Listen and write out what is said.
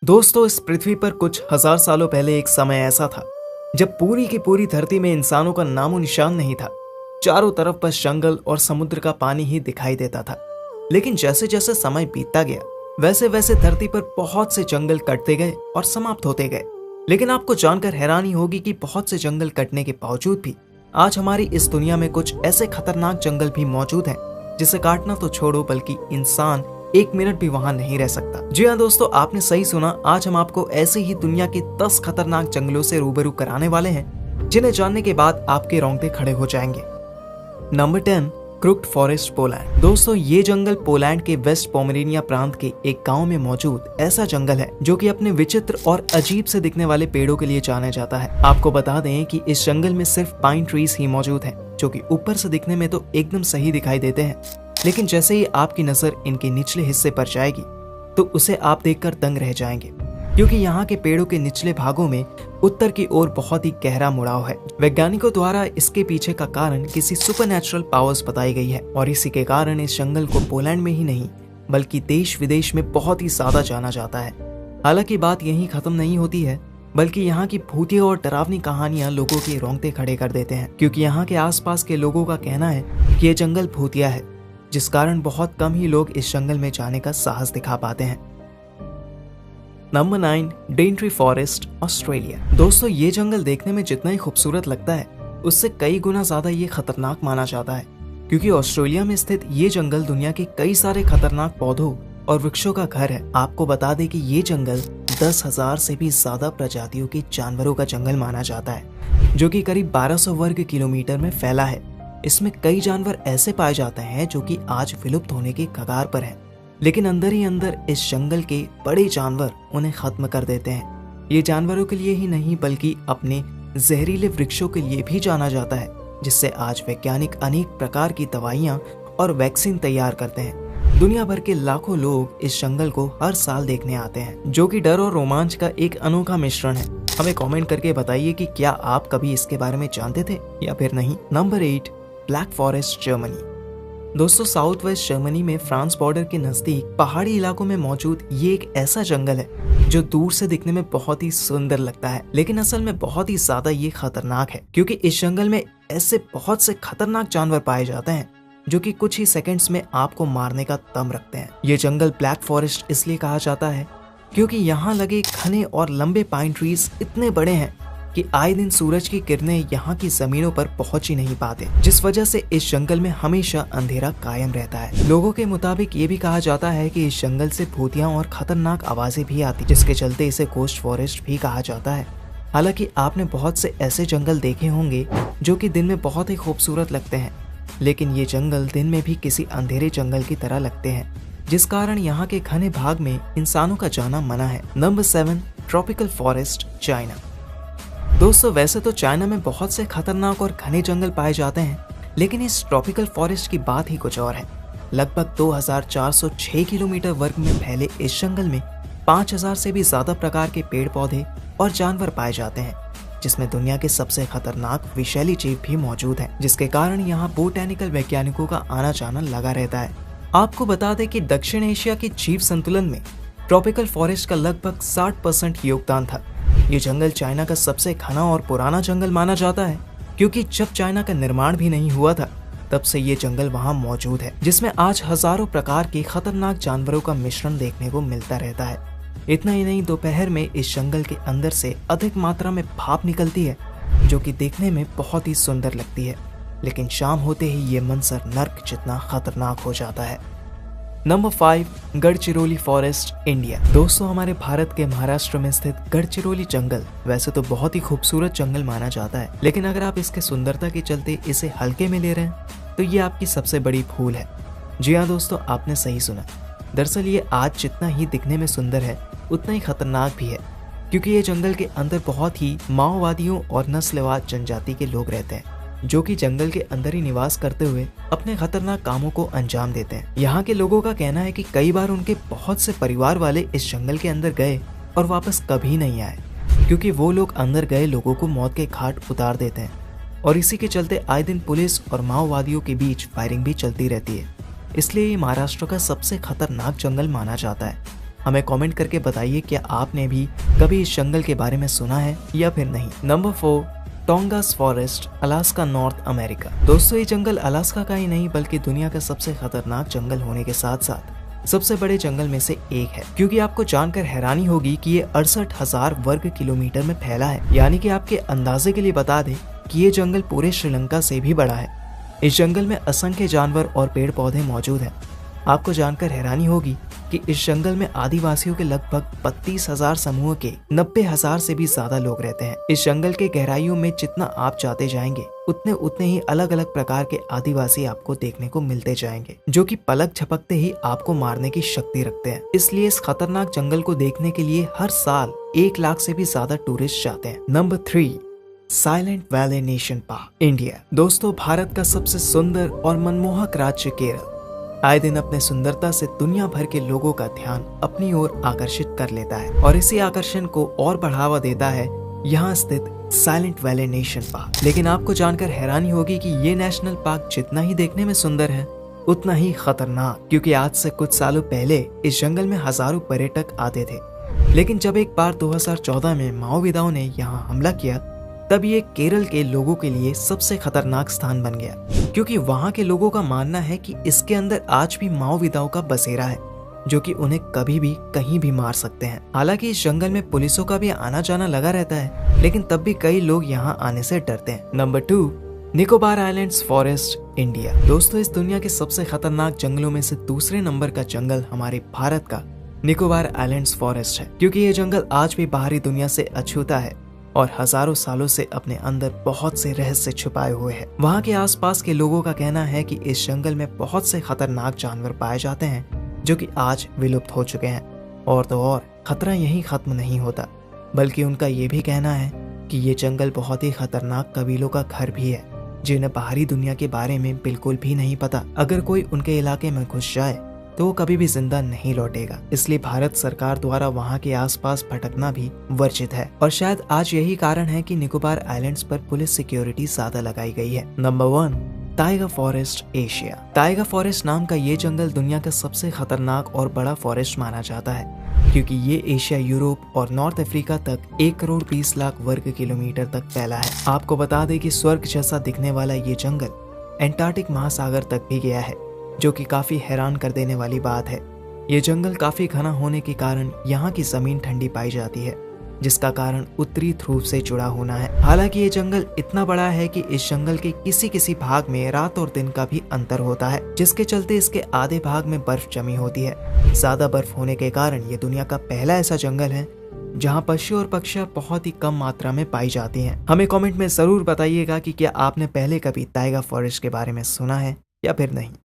दोस्तों, इस पृथ्वी पर कुछ हजार सालों पहले एक समय ऐसा था जब पूरी की पूरी धरती में इंसानों का नामो निशान नहीं था। चारों तरफ बस जंगल और समुद्र का पानी ही दिखाई देता था। लेकिन जैसे जैसे समय बीतता गया वैसे वैसे धरती पर बहुत से जंगल कटते गए और समाप्त होते गए। लेकिन आपको जानकर हैरानी होगी कि बहुत से जंगल कटने के बावजूद भी आज हमारी इस दुनिया में कुछ ऐसे खतरनाक जंगल भी मौजूद हैं जिसे काटना तो छोड़ो बल्कि इंसान एक मिनट भी वहां नहीं रह सकता। जी हाँ दोस्तों, आपने सही सुना। आज हम आपको ऐसे ही दुनिया के 10 खतरनाक जंगलों से रूबरू कराने वाले हैं जिन्हें जानने के बाद आपके रोंगटे खड़े हो जाएंगे। Number 10, crooked forest, Poland. दोस्तों, ये जंगल पोलैंड के वेस्ट पोमेरेनिया प्रांत के एक गांव में मौजूद ऐसा जंगल है जो कि अपने विचित्र और अजीब से दिखने वाले पेड़ों के लिए जाना जाता है। आपको बता दें कि इस जंगल में सिर्फ पाइन ट्रीज ही मौजूद हैं, जो कि ऊपर से दिखने में तो एकदम सही दिखाई देते हैं, लेकिन जैसे ही आपकी नजर इनके निचले हिस्से पर जाएगी तो उसे आप देखकर दंग रह जाएंगे, क्योंकि यहाँ के पेड़ों के निचले भागों में उत्तर की ओर बहुत ही गहरा मुड़ाव है। वैज्ञानिकों द्वारा इसके पीछे का कारण किसी सुपरनैचुरल पावर्स बताई गई है और इसी के कारण इस जंगल को पोलैंड में ही नहीं बल्कि देश विदेश में बहुत ही ज्यादा जाना जाता है। हालांकि बात यहीं खत्म नहीं होती है, बल्कि यहाँ की भूतिया और डरावनी कहानियां लोगों के रोंगटे खड़े कर देते हैं, क्योंकि यहाँ के आसपास के लोगों का कहना है कि ये जंगल भूतिया है, जिस कारण बहुत कम ही लोग इस जंगल में जाने का साहस दिखा पाते हैं। Number 9, Daintree forest, Australia. दोस्तों, ये जंगल देखने में जितना ही खूबसूरत लगता है उससे कई गुना ज्यादा ये खतरनाक माना जाता है, क्योंकि ऑस्ट्रेलिया में स्थित ये जंगल दुनिया के कई सारे खतरनाक पौधों और वृक्षों का घर है। आपको बता दें कि ये जंगल 10,000 से भी ज्यादा प्रजातियों के जानवरों का जंगल माना जाता है, जो कि करीब 1200 वर्ग किलोमीटर में फैला है। इसमें कई जानवर ऐसे पाए जाते हैं जो कि आज विलुप्त होने के कगार पर हैं, लेकिन अंदर ही अंदर इस जंगल के बड़े जानवर उन्हें खत्म कर देते हैं। ये जानवरों के लिए ही नहीं बल्कि अपने जहरीले वृक्षों के लिए भी जाना जाता है, जिससे आज वैज्ञानिक अनेक प्रकार की दवाइयां और वैक्सीन तैयार करते हैं। दुनिया भर के लाखों लोग इस जंगल को हर साल देखने आते हैं, जो कि डर और रोमांच का एक अनोखा मिश्रण है। हमें कमेंट करके बताइए कि क्या आप कभी इसके बारे में जानते थे या फिर नहीं। Number 8, black forest, Germany. दोस्तों, साउथ वेस्ट जर्मनी में फ्रांस बॉर्डर के नजदीक पहाड़ी इलाकों में मौजूद ये एक ऐसा जंगल है जो दूर से दिखने में बहुत ही सुंदर लगता है, लेकिन असल में बहुत ही ज्यादा ये खतरनाक है, क्योंकि इस जंगल में ऐसे बहुत से खतरनाक जानवर पाए जाते हैं जो कि कुछ ही सेकंड्स में आपको मारने का दम रखते हैं। ये जंगल ब्लैक फॉरेस्ट इसलिए कहा जाता है क्योंकि यहाँ लगे घने और लंबे पाइन ट्रीज इतने बड़े हैं कि आए दिन सूरज की किरणें यहाँ की जमीनों पर पहुंच ही नहीं पाते, जिस वजह से इस जंगल में हमेशा अंधेरा कायम रहता है। लोगों के मुताबिक ये भी कहा जाता है कि इस जंगल से भूतियां और खतरनाक आवाजें भी आती, जिसके चलते इसे घोस्ट फॉरेस्ट भी कहा जाता है। हालांकि आपने बहुत से ऐसे जंगल देखे होंगे जो कि दिन में बहुत ही खूबसूरत लगते हैं, लेकिन ये जंगल दिन में भी किसी अंधेरे जंगल की तरह लगते हैं, जिस कारण यहाँ के घने भाग में इंसानों का जाना मना है। Number 7, tropical forest, China. दोस्तों, वैसे तो चाइना में बहुत से खतरनाक और घने जंगल पाए जाते हैं, लेकिन इस ट्रॉपिकल फॉरेस्ट की बात ही कुछ और है। लगभग 2406 किलोमीटर वर्ग में फैले इस जंगल में 5000 से भी ज्यादा प्रकार के पेड़ पौधे और जानवर पाए जाते हैं, जिसमें दुनिया के सबसे खतरनाक विषैली जीव भी मौजूद हैं, जिसके कारण यहाँ बोटैनिकल वैज्ञानिकों का आना जाना लगा रहता है। आपको बता दें कि दक्षिण एशिया के जीव संतुलन में ट्रॉपिकल फॉरेस्ट का लगभग 60% योगदान था। ये जंगल चाइना का सबसे घना और पुराना जंगल माना जाता है, क्योंकि जब चाइना का निर्माण भी नहीं हुआ था तब से ये जंगल वहाँ मौजूद है, जिसमें आज हजारों प्रकार के खतरनाक जानवरों का मिश्रण देखने को मिलता रहता है। इतना ही नहीं, दोपहर में इस जंगल के अंदर से अधिक मात्रा में भाप निकलती है, जो कि देखने में बहुत ही सुंदर लगती है, लेकिन शाम होते ही ये मंजर नर्क जितना खतरनाक हो जाता है। Number 5, Gadchiroli forest, India. दोस्तों, हमारे भारत के महाराष्ट्र में स्थित गढ़चिरौली जंगल वैसे तो बहुत ही खूबसूरत जंगल माना जाता है, लेकिन अगर आप इसके सुंदरता के चलते इसे हल्के में ले रहे हैं तो ये आपकी सबसे बड़ी भूल है। जी हाँ दोस्तों, आपने सही सुना। दरअसल ये आज जितना ही दिखने में सुंदर है उतना ही खतरनाक भी है, क्योंकि ये जंगल के अंदर बहुत ही माओवादियों और नस्लवाद जनजाति के लोग रहते हैं, जो कि जंगल के अंदर ही निवास करते हुए अपने खतरनाक कामों को अंजाम देते हैं। यहाँ के लोगों का कहना है कि कई बार उनके बहुत से परिवार वाले इस जंगल के अंदर गए और वापस कभी नहीं आए, क्योंकि वो लोग अंदर गए लोगों को मौत के घाट उतार देते हैं, और इसी के चलते आए दिन पुलिस और माओवादियों के बीच फायरिंग भी चलती रहती है। इसलिए ये महाराष्ट्र का सबसे खतरनाक जंगल माना जाता है। हमें कमेंट करके बताइए क्या आपने भी कभी इस जंगल के बारे में सुना है या फिर नहीं। Number 4, Tongass forest, Alaska, North America. दोस्तों ये जंगल अलास्का का ही नहीं बल्कि दुनिया का सबसे खतरनाक जंगल होने के साथ साथ सबसे बड़े जंगल में से एक है, क्योंकि आपको जानकर हैरानी होगी कि ये 68,000 वर्ग किलोमीटर में फैला है। यानी कि आपके अंदाजे के लिए बता दें कि ये जंगल पूरे श्रीलंका से भी बड़ा है। इस जंगल में असंख्य जानवर और पेड़ पौधे मौजूद हैं। आपको जानकर हैरानी होगी कि इस जंगल में आदिवासियों के लगभग 32,000 समूह के 90,000 से भी ज्यादा लोग रहते हैं। इस जंगल के गहराइयों में जितना आप जाते जाएंगे उतने ही अलग अलग प्रकार के आदिवासी आपको देखने को मिलते जाएंगे, जो कि पलक झपकते ही आपको मारने की शक्ति रखते हैं। इसलिए इस खतरनाक जंगल को देखने के लिए हर साल 1 लाख से भी ज्यादा टूरिस्ट जाते हैं। Number 3, silent valley national park, India. दोस्तों भारत का सबसे सुंदर और मनमोहक राज्य केरल आए दिन अपने सुंदरता से दुनिया भर के लोगों का ध्यान अपनी ओर आकर्षित कर लेता है और इसी आकर्षण को और बढ़ावा देता है यहाँ स्थित साइलेंट वैली नेशनल पार्क। लेकिन आपको जानकर हैरानी होगी कि ये नेशनल पार्क जितना ही देखने में सुंदर है उतना ही खतरनाक, क्योंकि आज से कुछ सालों पहले इस जंगल में हजारों पर्यटक आते थे। लेकिन जब एक बार 2014 में माओवादियों ने यहाँ हमला किया तब ये केरल के लोगों के लिए सबसे खतरनाक स्थान बन गया, क्योंकि वहाँ के लोगों का मानना है कि इसके अंदर आज भी माओवादियों का बसेरा है जो कि उन्हें कभी भी कहीं भी मार सकते हैं। हालांकि इस जंगल में पुलिसों का भी आना जाना लगा रहता है, लेकिन तब भी कई लोग यहाँ आने से डरते हैं। Number 2, Nicobar islands forest, India. दोस्तों इस दुनिया के सबसे खतरनाक जंगलों में से दूसरे नंबर का जंगल हमारे भारत का निकोबार आइलैंड्स फॉरेस्ट है, क्योंकि ये जंगल आज भी बाहरी दुनिया से अछूता है और हजारों सालों से अपने अंदर बहुत से रहस्य छुपाए हुए हैं। वहाँ के आसपास के लोगों का कहना है कि इस जंगल में बहुत से खतरनाक जानवर पाए जाते हैं जो कि आज विलुप्त हो चुके हैं। और तो और खतरा यहीं खत्म नहीं होता, बल्कि उनका ये भी कहना है कि ये जंगल बहुत ही खतरनाक कबीलों का घर भी है जिन्हें बाहरी दुनिया के बारे में बिल्कुल भी नहीं पता। अगर कोई उनके इलाके में घुस जाए तो वो कभी भी जिंदा नहीं लौटेगा। इसलिए भारत सरकार द्वारा वहाँ के आसपास भटकना भी वर्जित है और शायद आज यही कारण है कि निकोबार आइलैंड्स पर पुलिस सिक्योरिटी ज्यादा लगाई गई है। Number 1, tiger forest, Asia. Tiger forest नाम का ये जंगल दुनिया का सबसे खतरनाक और बड़ा फॉरेस्ट माना जाता है, क्योंकि ये एशिया, यूरोप और नॉर्थ अफ्रीका तक 1,20,00,000 वर्ग किलोमीटर तक फैला है। आपको बता दें कि स्वर्ग जैसा दिखने वाला ये जंगल एंटार्क्टिक महासागर तक भी गया है, जो कि काफी हैरान कर देने वाली बात है। ये जंगल काफी घना होने के कारण यहाँ की जमीन ठंडी पाई जाती है, जिसका कारण उत्तरी ध्रुव से जुड़ा होना है। हालांकि ये जंगल इतना बड़ा है कि इस जंगल के किसी भाग में रात और दिन का भी अंतर होता है, जिसके चलते इसके आधे भाग में बर्फ जमी होती है। ज्यादा बर्फ होने के कारण ये दुनिया का पहला ऐसा जंगल है जहाँ पशु और पक्षियाँ बहुत ही कम मात्रा में पाई जाती हैं। हमें कमेंट में जरूर बताइएगा कि क्या आपने पहले कभी टाइगर फॉरेस्ट के बारे में सुना है या फिर नहीं।